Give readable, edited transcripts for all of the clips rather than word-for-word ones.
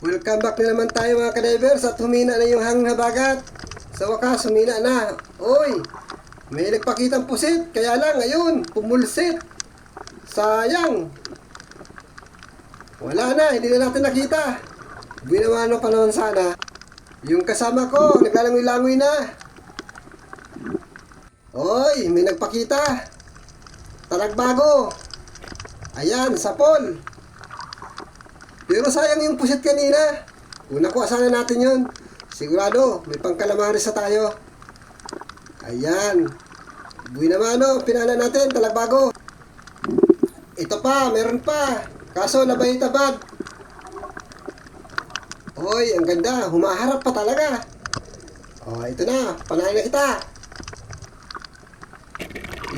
Welcome back na naman tayo mga kadivers at humina na yung hangin habagat. Sa wakas, humina na. Oy, may nagpakitang pusit. Kaya lang, ayun, pumulsit. Sayang. Wala na, hindi na natin nakita. Buwan naman panahon sana. Yung kasama ko, naglalangoy-langoy na. Oy, may nagpakita. Talagbago. Ayan, sapol. Pero sayang yung pusit kanina. Kung nakuha sana natin yun, sigurado may pangkalamaris na tayo. Ayan. Buwi naman pinala natin, talagbago. Ito pa, meron pa. Kaso labay tabad. Oy, ang ganda. Humaharap pa talaga. Oh, ito na. Panahin na kita.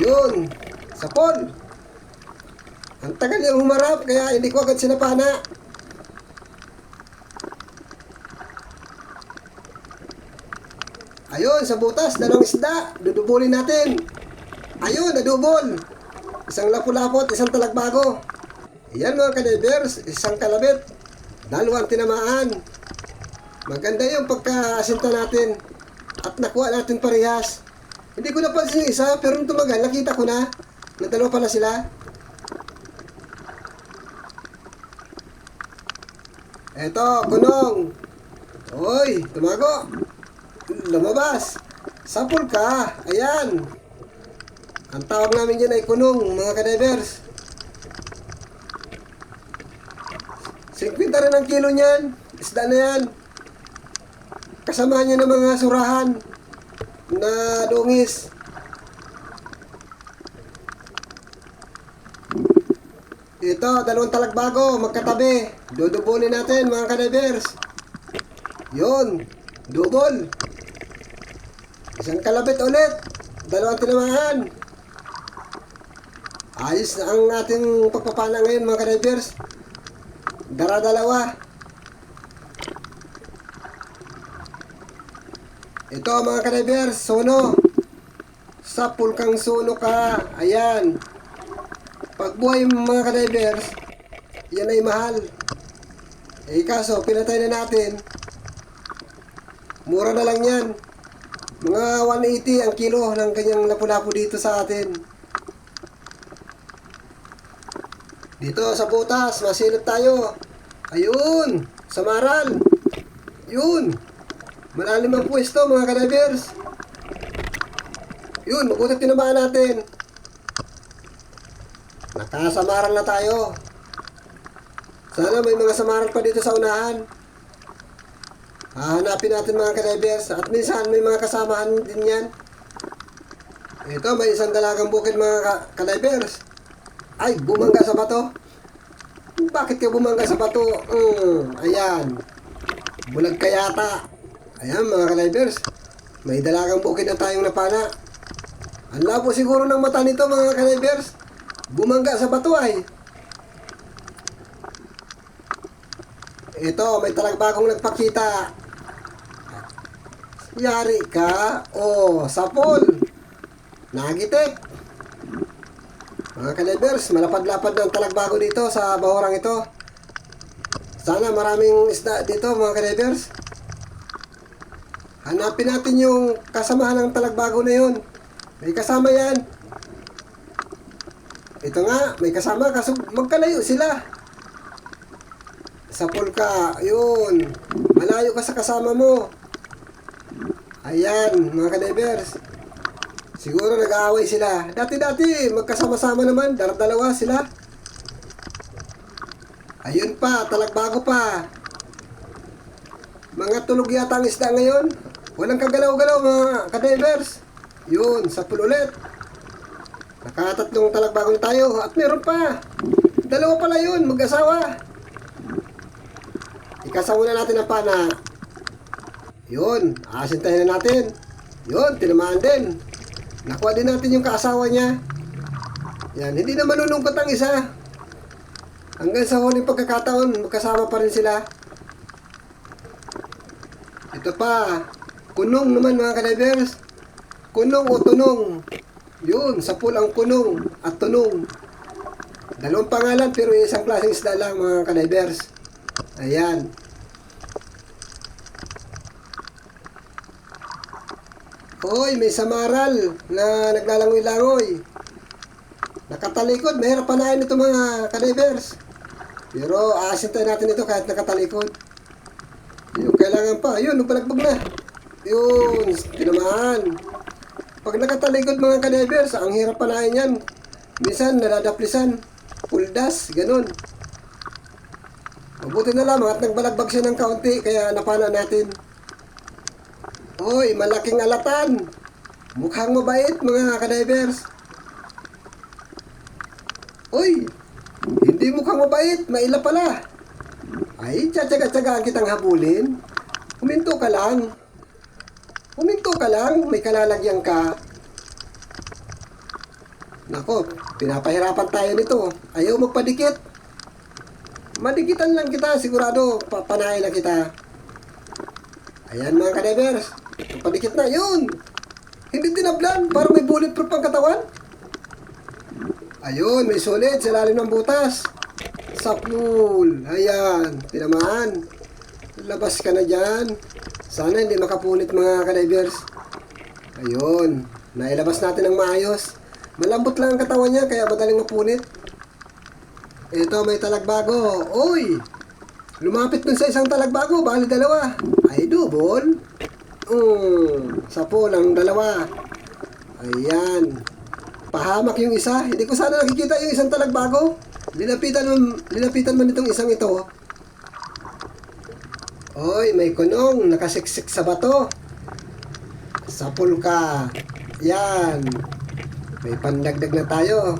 Yun. Sapol. Ang tagal yung humarap, kaya hindi ko agad sinapana. Ayun, sa butas, dalawang isda. Dudubulin natin. Ayun, nadubol. Isang lapu-lapot, isang talagbago. Ayan mga kadivers, isang kalabit. Dalawang tinamaan. Maganda yung pagkasinta natin. At nakuha natin parehas. Hindi ko napansin yung isa, pero nung tumagal, nakita ko na. Na dalawa pala sila. Eto, kunong. Oy, tumago. Lumabas. Sapul ka. Ayan. Ang tawag namin dyan ay kunong, mga kadivers. 50 rin ang kilo niyan. Isda na yan. Kasama niya ng mga surahan na dungis. Ito, dalawang talagbago, magkatabi. Dudubulin natin, mga kadivers. Yun. Double. Isang kalabit ulit. Dalawang tinamaan. Ayos na ang ating pagpapana ngayon mga kadivers. Dara-dalawa. Ito mga kadivers, suno. Sa pulkang suno ka. Ayan. Pagbuhay mga kadivers, yan ay mahal. Eh kaso, pinatay na natin. Mura na lang yan. Mga 180 ang kilo ng kanyang lapu-lapu dito sa atin. Dito sa butas, masilip tayo. Ayun, sa maral. Yun. Malalim ang pwesto mga kadivers. Yun, mabuti tinamaan natin. Nakasamaral na tayo. Sana may mga samaral pa dito sa unahan. Hahanapin natin mga kadivers. At minsan may mga kasamahan din yan. Ito, may isang dalagang bukid mga kadivers. Ay, bumangga sa bato. Bakit ka bumangga sa bato? Ayan. Bulag ka yata. Ayan mga kadivers. May dalagang bukid na tayong napana. Ang labo siguro ng mata nito mga kadivers. Bumangga sa bato ay. Ito, may talagbagong nagpakita. Yari ka. Oh, sapol. Nagitik. Mga kadivers, malapad-lapad ng talagbago dito sa bahurang ito. Sana maraming isda dito mga kadivers. Hanapin natin yung kasamahan ng talagbago na yun. May kasama yan. Ito nga, may kasama kaso magkalayo sila. Sapol ka, yun. Malayo ka sa kasama mo. Ayan, mga kadivers. Siguro nag-aaway sila. Dati-dati, magkasama-sama naman. Dalawa sila. Ayun pa, talagbago pa. Mga tulog yata ang isda ngayon. Walang kagalaw-galaw mga kadivers. Yun, sapul ulit. Nakatatlong talagbago na tayo. At meron pa. Dalawa pala yun, mag-asawa. Ikasawa na natin ang pana. Yun, asintahin na natin. Yun, tinamaan din. Nakuha din natin yung kaasawa niya. Yan, hindi na malulungkot ang isa. Hanggang sa huling pagkakataon, magkasama pa rin sila. Ito pa, kunong naman mga kadivers. Kunong o tunong. Yun, sapul ang kunong at tunong. Dalawang pangalan pero isang klaseng isda lang mga kadivers. Ayan. Hoy, may samaral na naglalangoy-langoy. Nakatalikod, mahirap panahin ito mga kadivers. Pero aasintayin natin ito kahit nakatalikod. Yung kailangan pa, yun, palagbog na. Yun, tinamaan. Pag nakatalikod mga kadivers, ang hirap panahin yan. Minsan, nadadaplisan. Puldas, ganun. Mabuti na lamang at nagbalagbag siya ng kaunti, kaya napana natin. Hoy, malaking alatan. Mukhang mabait mga kadivers. Hoy, hindi mukhang mabait, maila pala. Ay, tsatsaga-tsagaan kitang habulin. Huminto ka lang. Huminto ka lang, may kalalagyan ka. Nako, pinapahirapan tayo nito. Ayaw magpadikit. Madikitan lang kita, sigurado, papanahin na kita. Ayan mga kadivers, padikit na, yun. Hindi tinablan, parang may bulletproof ang katawan. Ayun, may sulit sa lalim ng butas. Sapul, ayan, tinamaan. Labas ka na dyan. Sana hindi makapunit mga kadivers. Ayun, nailabas natin ng maayos. Malambot lang ang katawan niya, kaya madaling mapunit. Ito, may talagbago. Uy! Lumapit dun sa isang talagbago, bali dalawa. Ay, double. Sapul ang dalawa. Ayan. Pahamak yung isa. Hindi ko sana nakikita yung isang talagbago. Linapitan man itong isang ito. Uy, may kunong. Nakasiksik sa bato. Sapul ka. Yan. May pandagdag na tayo.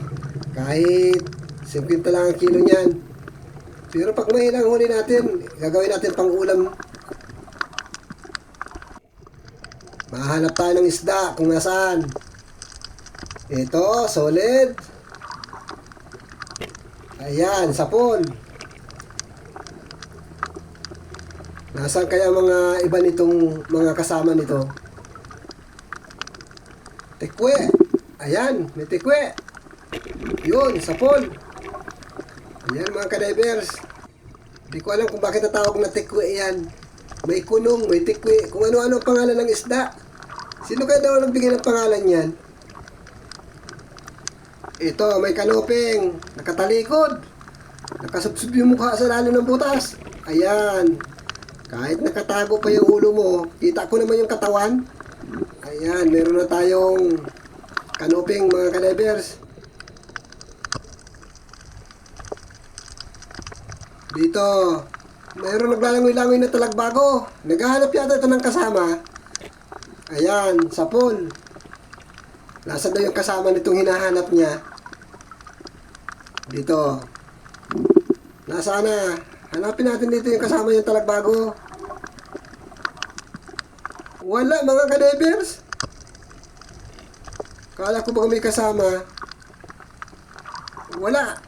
Kahit 50 lang ang kilo niyan. Pero pag mahilang huli natin, gagawin natin pang ulam. Mahanap tayo ng isda kung nasaan. Ito, solid. Ayan, sapol. Nasaan kaya mga iba nitong mga kasama nito? Tikwe. Ayan, may tikwe. Yun, sapol. Ayan mga kadivers. Hindi ko alam kung bakit natawag na tikwe yan. May kunong, may tikwe. Kung ano-ano ang pangalan ng isda. Sino kaya daw nagbigay ng pangalan yan? Ito, may kanoping. Nakatalikod. Nakasubsob yung mukha sa lalim ng butas. Ayan. Kahit nakatago pa yung ulo mo, kita ko naman yung katawan. Ayan, meron na tayong kanoping mga kadivers. Dito, mayroon naglalangoy-langoy na talagbago. Naghahanap yata ito ng kasama. Ayan, sapol. Nasaan daw yung kasama nitong hinahanap niya? Dito. Nasaan na? Hanapin natin dito yung kasama yung talagbago. Wala mga kadivers. Kala ko ba may kasama? Wala.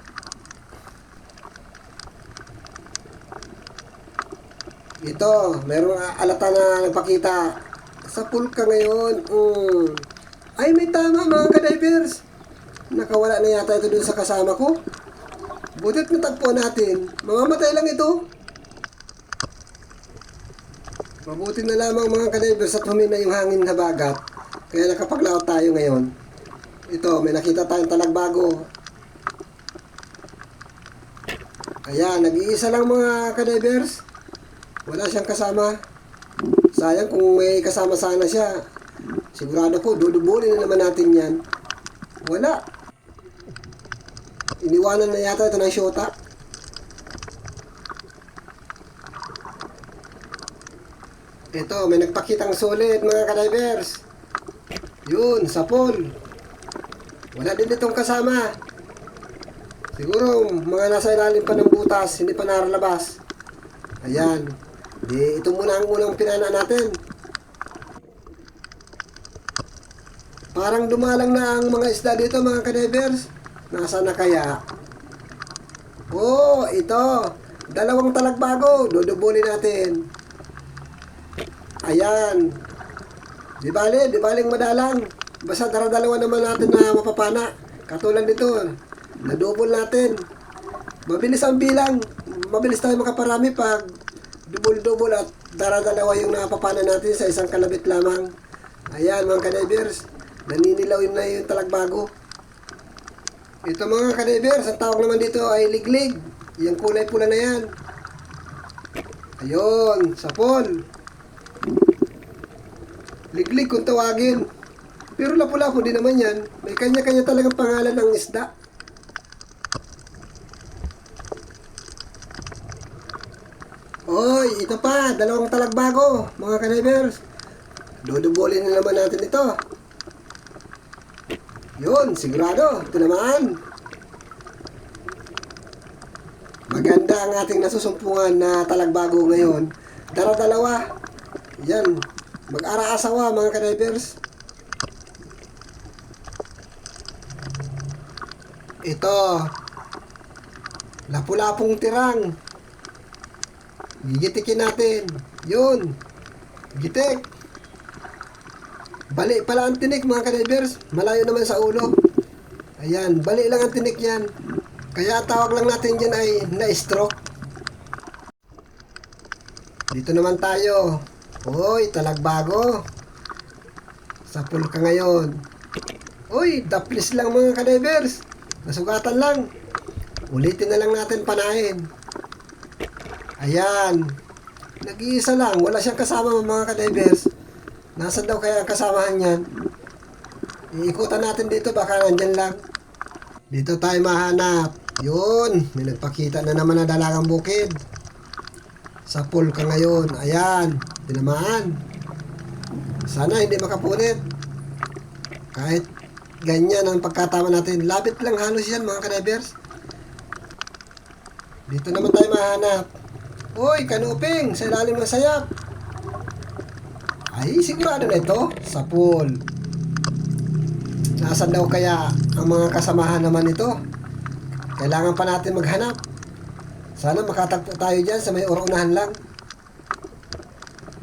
Ito, merong alata na nagpakita. Sa pulka ngayon. Ay, may tama mga kadivers. Nakawala na yata ito dun sa kasama ko. Butit natagpuan natin. Mamamatay lang ito. Mabuti na lamang mga kadivers at humina yung hangin na bagat. Kaya nakapaglaot tayo ngayon. Ito, may nakita tayong talagbago. Ayan, nag-iisa lang mga kadivers. Wala siyang kasama. Sayang kung may kasama sana siya. Sigurado ko, dudubulin na naman natin yan. Wala. Iniwanan na yata ito ng syota. Ito, may nagpakitang solid mga kadivers. Yun, sapol. Wala din itong kasama. Siguro, mga nasa ilalim pa ng butas, hindi pa naralabas. Ayan. Di, ito muna ang unang pinana natin. Parang dumalang na ang mga isda dito mga kadivers. Nasaan na kaya? Oh, ito. Dalawang talagbago. Dudubulin natin. Ayan. Di baling madalang. Basta dalawa naman natin na mapapana. Katulad nito. Nadubol natin. Mabilis ang bilang. Mabilis tayo makaparami pag dubol-dubol at dala-dalawa yung napapana natin sa isang kalabit lamang. Ayan mga kadivers, naninilaw na yung talagbago. Ito mga kadivers, ang tawag naman dito ay liglig. Yung kulay pula na yan. Ayun, sapol. Liglig kung tawagin. Pero lapu-lapu din naman yan. May kanya-kanya talagang pangalan ng isda. Oy, ito pa, dalawang talagbago, mga kadivers. Dudubulin na naman natin ito. Yun, sigurado. Ito naman. Maganda ang ating nasusumpungan na talagbago ngayon. Dalawa. Yan. Mag-ara-asawa mga kadivers. Ito. Lapu-lapong tirang. Gigitikin natin. Yun. Gitik. Bali pala ang tinik mga kadivers. Malayo naman sa ulo. Ayan. Bali lang ang tinik yan. Kaya tawag lang natin dyan ay na-stroke. Dito naman tayo. Uy, talagbago. Sapul ka ngayon. Uy, daplis lang mga kadivers. Nasugatan lang. Ulitin na lang natin panahin. Ayan. Nag-iisa lang. Wala siyang kasama mga kadivers. Nasaan daw kaya ang kasamahan yan? Iikutan natin dito. Baka nandyan lang. Dito tayo mahanap. Yun. May nagpakita na naman na dalagang bukid. Sapul ka ngayon. Ayan. Tinamaan. Sana hindi makapunit. Kahit ganyan ang pagkatama natin. Lapit lang halos yan mga kadivers. Dito naman tayo mahanap. Uy, kanuping, sa ilalim ng sayap. Ay, sigurado na ito. Sapul. Nasaan daw kaya ang mga kasamahan naman ito? Kailangan pa natin maghanap. Sana makatagpo tayo dyan sa may unahan lang.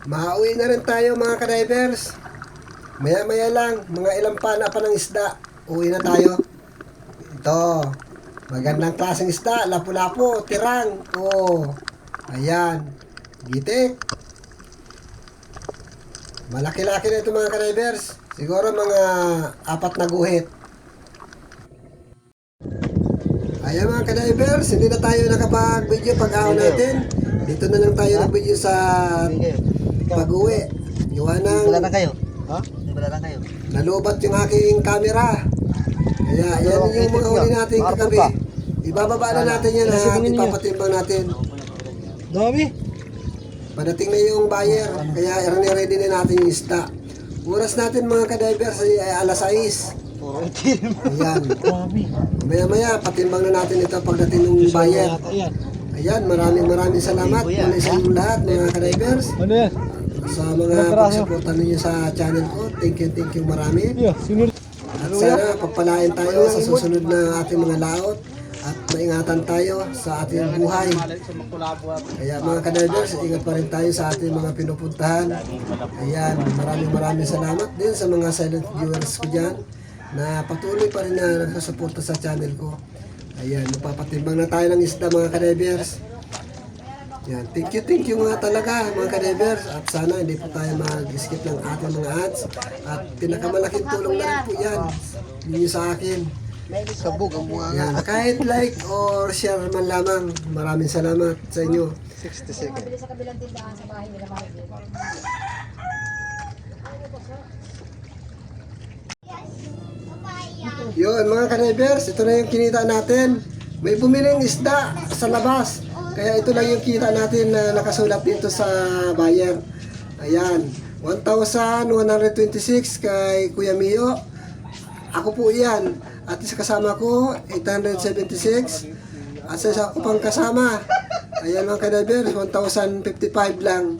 Mauwi na rin tayo mga kadivers. Maya-maya lang, mga ilang pana pa ng isda. Uwi na tayo. Ito. Magandang klaseng isda. Lapu-lapu, tirang. Oh. Ayan. Gitik. Malaki-laki na ito mga kadivers. Siguro mga 4 na guhit. Ayan mga kadivers. Hindi na tayo nakapag-video pag-ahon natin. Dito na lang tayo nag-video sa pag-uwi. Gawa ng Wala na kayo? Ha? Wala na kayo? nalubat yung aking camera. Kaya yan yung mga huli natin kagabi. Ibababa na natin yan at ipapatimbang natin. Dami? Padating na yung buyer, kaya ready na natin yung isda. Oras natin mga kadivers ay alas 6. Puro itim. Ayan. Dami. Maya-maya, patimbang na natin ito pagdating ng buyer. Ayan, maraming salamat muli sa inyong lahat mga kadivers. Ano yan? Sa mga pagsuporta ninyo sa channel ko. Thank you marami. At sana pagpalain tayo sa susunod na ating mga laot at maingatan tayo sa ating buhay. Kaya mga kadivers, ingat pa rin tayo sa ating mga pinupuntahan. Ayan, maraming salamat din sa mga silent viewers ko dyan na patuloy pa rin na nagsusuporta sa channel ko. Ayan, magpapatimbang na tayo ng isda mga kadivers. Yan, thank you nga talaga mga kadivers. At sana hindi po tayo mag-skip ng ating mga ads. At pinakamalaking tulong na rin po yan ninyo sa akin. Sabog ang mga Yan, kahit like or share man lamang. Maraming salamat sa inyo. 60 seconds. Sa kabilang tindahan sa bahay nila Maribel. Yun mga kadivers, ito na yung kinita natin. May bumiling isda sa labas. Kaya ito lang yung kita natin na nakasulat dito sa buyer. Ayan, 1,126 kay Kuya Mio. Ako po yan. At sa kasama ko, 876. At sa isa ko pang kasama, ayan mga kadivers, 1,055 lang.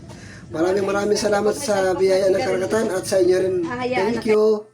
Maraming salamat sa biyaya ng karagatan at sa inyo rin. Thank you.